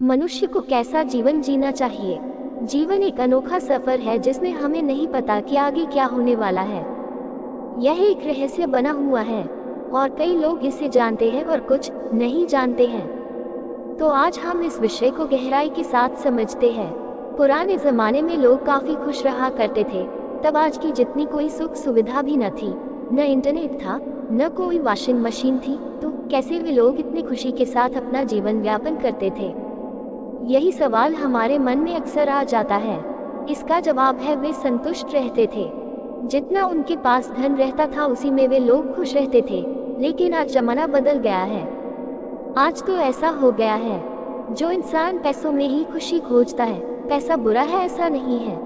मनुष्य को कैसा जीवन जीना चाहिए। जीवन एक अनोखा सफर है जिसमें हमें नहीं पता कि आगे क्या होने वाला है। यह एक रहस्य बना हुआ है और कई लोग इसे जानते हैं और कुछ नहीं जानते हैं। तो आज हम इस विषय को गहराई के साथ समझते हैं। पुराने जमाने में लोग काफी खुश रहा करते थे। तब आज की जितनी कोई सुख सुविधा भी न थी, न इंटरनेट था, न कोई वॉशिंग मशीन थी, तो कैसे वे लोग इतनी खुशी के साथ अपना जीवन यापन करते थे। यही सवाल हमारे मन में अक्सर आ जाता है। इसका जवाब है, वे संतुष्ट रहते थे। जितना उनके पास धन रहता था उसी में वे लोग खुश रहते थे। लेकिन आज जमाना बदल गया है। आज तो ऐसा हो गया है, जो इंसान पैसों में ही खुशी खोजता है। पैसा बुरा है ऐसा नहीं है।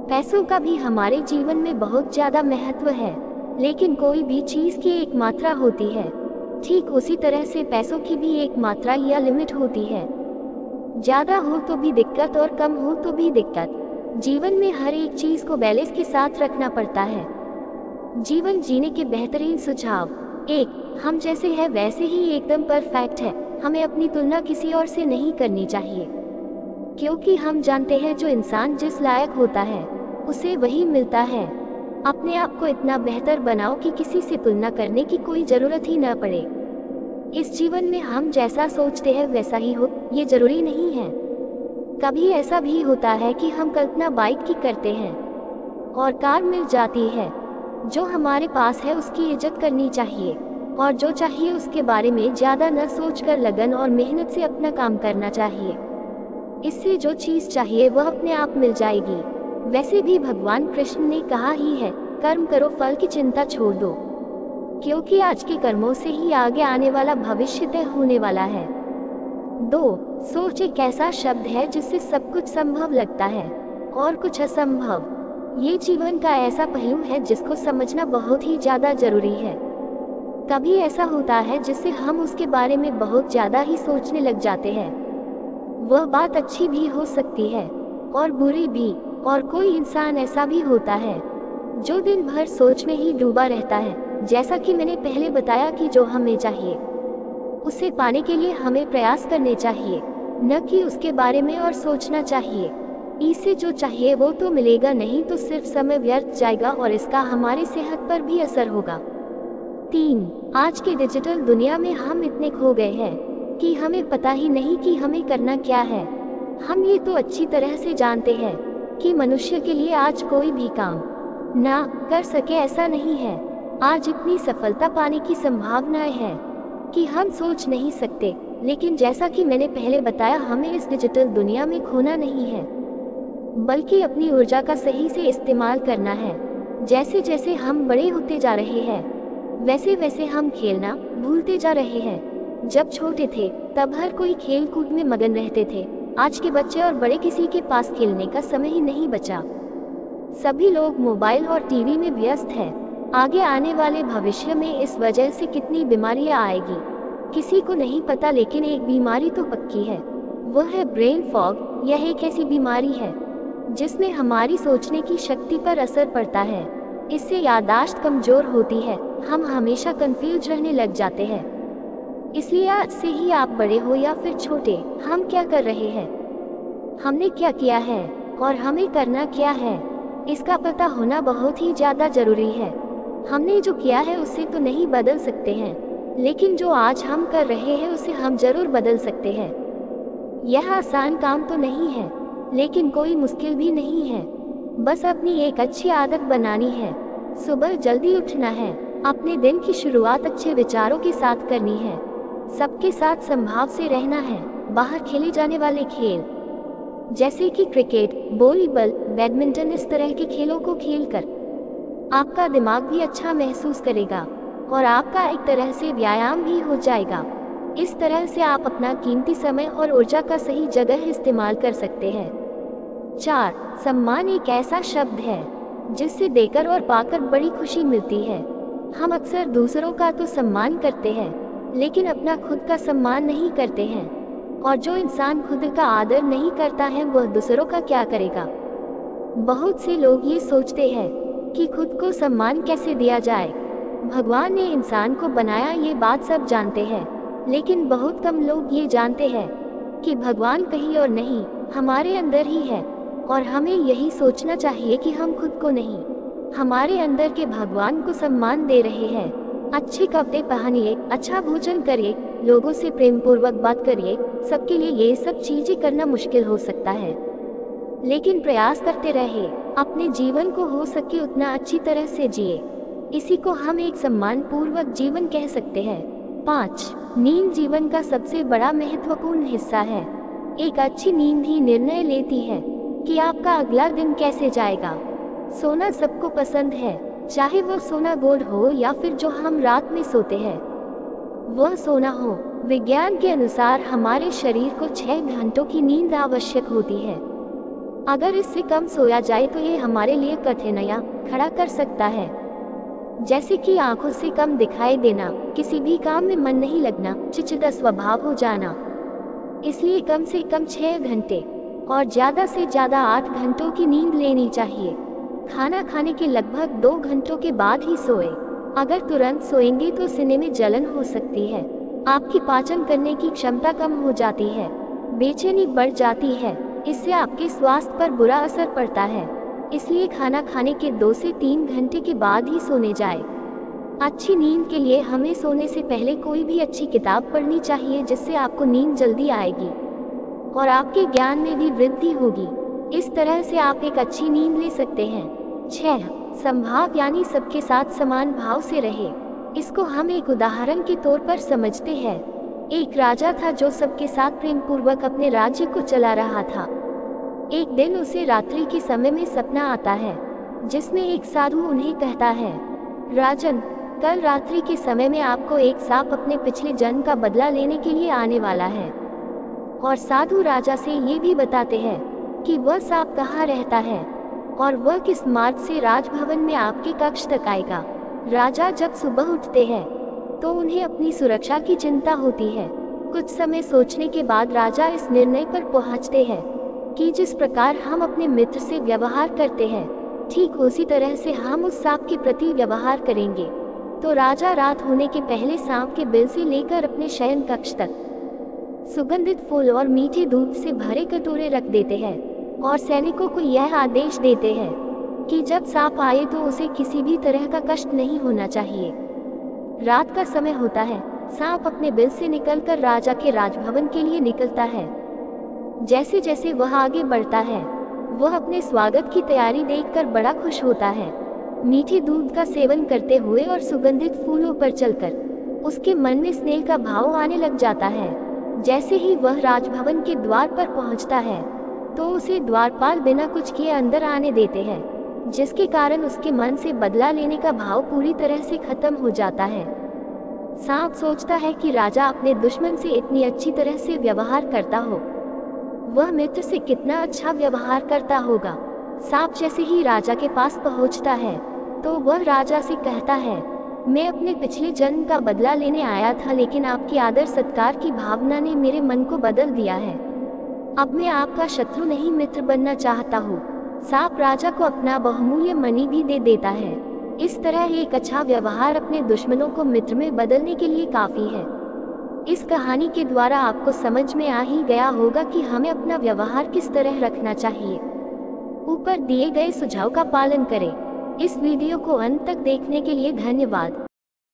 पैसों का भी हमारे जीवन में बहुत ज्यादा महत्व है, लेकिन कोई भी चीज की एक मात्रा होती है। ठीक उसी तरह से पैसों की भी एक मात्रा या लिमिट होती है। ज्यादा हो तो भी दिक्कत और कम हो तो भी दिक्कत। जीवन में हर एक चीज को बैलेंस के साथ रखना पड़ता है। जीवन जीने के बेहतरीन सुझाव। 1. हम जैसे हैं वैसे ही एकदम परफेक्ट है। हमें अपनी तुलना किसी और से नहीं करनी चाहिए, क्योंकि हम जानते हैं जो इंसान जिस लायक होता है उसे वही मिलता है। अपने आप को इतना बेहतर बनाओ कि किसी से तुलना करने की कोई जरूरत ही न पड़े। इस जीवन में हम जैसा सोचते हैं वैसा ही हो, ये जरूरी नहीं है। कभी ऐसा भी होता है कि हम कल्पना बाइक की करते हैं और कार मिल जाती है। जो हमारे पास है उसकी इज्जत करनी चाहिए, और जो चाहिए उसके बारे में ज्यादा न सोचकर लगन और मेहनत से अपना काम करना चाहिए। इससे जो चीज चाहिए वह अपने आप मिल जाएगी। वैसे भी भगवान कृष्ण ने कहा ही है, कर्म करो फल की चिंता छोड़ दो, क्योंकि आज के कर्मों से ही आगे आने वाला भविष्य तय होने वाला है। 2. सोच एक ऐसा शब्द है जिससे सब कुछ संभव लगता है और कुछ असंभव। ये जीवन का ऐसा पहलू है जिसको समझना बहुत ही ज्यादा जरूरी है। कभी ऐसा होता है जिससे हम उसके बारे में बहुत ज्यादा ही सोचने लग जाते हैं। वह बात अच्छी भी हो सकती है और बुरी भी, और कोई इंसान ऐसा भी होता है जो दिन भर सोच में ही डूबा रहता है। जैसा कि मैंने पहले बताया कि जो हमें चाहिए उसे पाने के लिए हमें प्रयास करने चाहिए, न कि उसके बारे में और सोचना चाहिए। इसे जो चाहिए वो तो मिलेगा नहीं, तो सिर्फ समय व्यर्थ जाएगा और इसका हमारी सेहत पर भी असर होगा। 3. आज के डिजिटल दुनिया में हम इतने खो गए हैं कि हमें पता ही नहीं कि हमें करना क्या है। हम ये तो अच्छी तरह से जानते हैं कि मनुष्य के लिए आज कोई भी काम ना कर सके ऐसा नहीं है। आज इतनी सफलता पाने की संभावनाएं हैं कि हम सोच नहीं सकते। लेकिन जैसा कि मैंने पहले बताया, हमें इस डिजिटल दुनिया में खोना नहीं है, बल्कि अपनी ऊर्जा का सही से इस्तेमाल करना है। जैसे जैसे हम बड़े होते जा रहे हैं वैसे वैसे हम खेलना भूलते जा रहे हैं। जब छोटे थे तब हर कोई खेल कूद में मगन रहते थे। आज के बच्चे और बड़े किसी के पास खेलने का समय ही नहीं बचा। सभी लोग मोबाइल और टीवी में व्यस्त हैं। आगे आने वाले भविष्य में इस वजह से कितनी बीमारियां आएगी किसी को नहीं पता, लेकिन एक बीमारी तो पक्की है, वह है ब्रेन फॉग। यह एक ऐसी बीमारी है जिसमें हमारी सोचने की शक्ति पर असर पड़ता है। इससे याददाश्त कमजोर होती है, हम हमेशा कंफ्यूज रहने लग जाते हैं। इसलिए आज से ही आप बड़े हो या फिर छोटे, हम क्या कर रहे हैं, हमने क्या किया है और हमें करना क्या है, इसका पता होना बहुत ही ज्यादा जरूरी है। हमने जो किया है उससे तो नहीं बदल सकते हैं, लेकिन जो आज हम कर रहे हैं उसे हम जरूर बदल सकते हैं। यह आसान काम तो नहीं है, लेकिन कोई मुश्किल भी नहीं है। बस अपनी एक अच्छी आदत बनानी है। सुबह जल्दी उठना है, अपने दिन की शुरुआत अच्छे विचारों के साथ करनी है, सबके साथ संभाव से रहना है। बाहर खेले जाने वाले खेल जैसे कि क्रिकेट, वॉलीबॉल, बैडमिंटन, इस तरह के खेलों को खेलकर आपका दिमाग भी अच्छा महसूस करेगा और आपका एक तरह से व्यायाम भी हो जाएगा। इस तरह से आप अपना कीमती समय और ऊर्जा का सही जगह इस्तेमाल कर सकते हैं। 4. सम्मान एक ऐसा शब्द है जिससे देकर और पाकर बड़ी खुशी मिलती है। हम अक्सर दूसरों का तो सम्मान करते हैं, लेकिन अपना खुद का सम्मान नहीं करते हैं, और जो इंसान खुद का आदर नहीं करता है वह दूसरों का क्या करेगा। बहुत से लोग ये सोचते हैं कि खुद को सम्मान कैसे दिया जाए। भगवान ने इंसान को बनाया, ये बात सब जानते हैं, लेकिन बहुत कम लोग ये जानते हैं कि भगवान कहीं और नहीं, हमारे अंदर ही है, और हमें यही सोचना चाहिए कि हम खुद को नहीं, हमारे अंदर के भगवान को सम्मान दे रहे हैं। अच्छे कपड़े पहनिए, अच्छा भोजन करिए, लोगों से प्रेम पूर्वक बात करिए। सबके लिए ये सब चीजें करना मुश्किल हो सकता है, लेकिन प्रयास करते रहिए। अपने जीवन को हो सके उतना अच्छी तरह से जिए, इसी को हम एक सम्मान पूर्वक जीवन कह सकते हैं। 5. नींद जीवन का सबसे बड़ा महत्वपूर्ण हिस्सा है। एक अच्छी नींद ही निर्णय लेती है कि आपका अगला दिन कैसे जाएगा। सोना सबको पसंद है, चाहे वो सोना गोल्ड हो या फिर जो हम रात में सोते हैं वह सोना हो। विज्ञान के अनुसार हमारे शरीर को 6 घंटों की नींद आवश्यक होती है। अगर इससे कम सोया जाए तो ये हमारे लिए कठिनाइयां खड़ा कर सकता है, जैसे कि आंखों से कम दिखाई देना, किसी भी काम में मन नहीं लगना, चिड़चिड़ा स्वभाव हो जाना। इसलिए कम से कम 6 घंटे और ज़्यादा से ज़्यादा 8 घंटों की नींद लेनी चाहिए। खाना खाने के लगभग 2 घंटों के बाद ही सोए। अगर तुरंत सोएंगे तो सीने में जलन हो सकती है, आपकी पाचन करने की क्षमता कम हो जाती है, बेचैनी बढ़ जाती है, इससे आपके स्वास्थ्य पर बुरा असर पड़ता है। इसलिए खाना खाने के 2 से 3 घंटे के बाद ही सोने जाए। अच्छी नींद के लिए हमें सोने से पहले कोई भी अच्छी किताब पढ़नी चाहिए, जिससे आपको नींद जल्दी आएगी और आपके ज्ञान में भी वृद्धि होगी। इस तरह से आप एक अच्छी नींद ले सकते हैं। 6. समभाव यानी सबके साथ समान भाव से रहे। इसको हम एक उदाहरण के तौर पर समझते हैं। एक राजा था जो सबके साथ प्रेम पूर्वक अपने राज्य को चला रहा था। एक दिन उसे रात्रि के समय में सपना आता है, जिसमें एक साधु उन्हें कहता है, राजन, कल रात्रि के समय में आपको एक सांप अपने पिछले जन्म का बदला लेने के लिए आने वाला है। और साधु राजा से ये भी बताते हैं कि वह सांप कहाँ रहता है और वह किस मार्ग से राजभवन में आपके कक्ष तक आएगा। राजा जब सुबह उठते हैं तो उन्हें अपनी सुरक्षा की चिंता होती है। कुछ समय सोचने के बाद राजा इस निर्णय पर पहुंचते हैं कि जिस प्रकार हम अपने मित्र से व्यवहार करते हैं, ठीक उसी तरह से हम उस सांप के प्रति व्यवहार करेंगे। तो राजा रात होने के पहले सांप के बिल से लेकर अपने शयन कक्ष तक सुगंधित फूल और मीठे दूध से भरे कटोरे रख देते हैं और सैनिकों को यह आदेश देते हैं कि जब सांप आए तो उसे किसी भी तरह का कष्ट नहीं होना चाहिए। रात का समय होता है, सांप अपने बिल से निकलकर राजा के राजभवन के लिए निकलता है। जैसे जैसे वह आगे बढ़ता है, वह अपने स्वागत की तैयारी देखकर बड़ा खुश होता है। मीठे दूध का सेवन करते हुए और सुगंधित फूलों पर चलकर उसके मन में स्नेह का भाव आने लग जाता है। जैसे ही वह राजभवन के द्वार पर पहुंचता है तो उसे द्वारपाल बिना कुछ किए अंदर आने देते हैं, जिसके कारण उसके मन से बदला लेने का भाव पूरी तरह से खत्म हो जाता है। सांप सोचता है कि राजा अपने दुश्मन से इतनी अच्छी तरह से व्यवहार करता हो, वह मित्र से कितना अच्छा व्यवहार करता होगा। सांप जैसे ही राजा के पास पहुंचता है तो वह राजा से कहता है, मैं अपने पिछले जन्म का बदला लेने आया था, लेकिन आपकी आदर सत्कार की भावना ने मेरे मन को बदल दिया है। अब मैं आपका शत्रु नहीं मित्र बनना चाहता हूँ। सांप राजा को अपना बहुमूल्य मणि भी दे देता है। इस तरह एक अच्छा व्यवहार अपने दुश्मनों को मित्र में बदलने के लिए काफी है। इस कहानी के द्वारा आपको समझ में आ ही गया होगा कि हमें अपना व्यवहार किस तरह रखना चाहिए। ऊपर दिए गए सुझाव का पालन करें। इस वीडियो को अंत तक देखने के लिए धन्यवाद।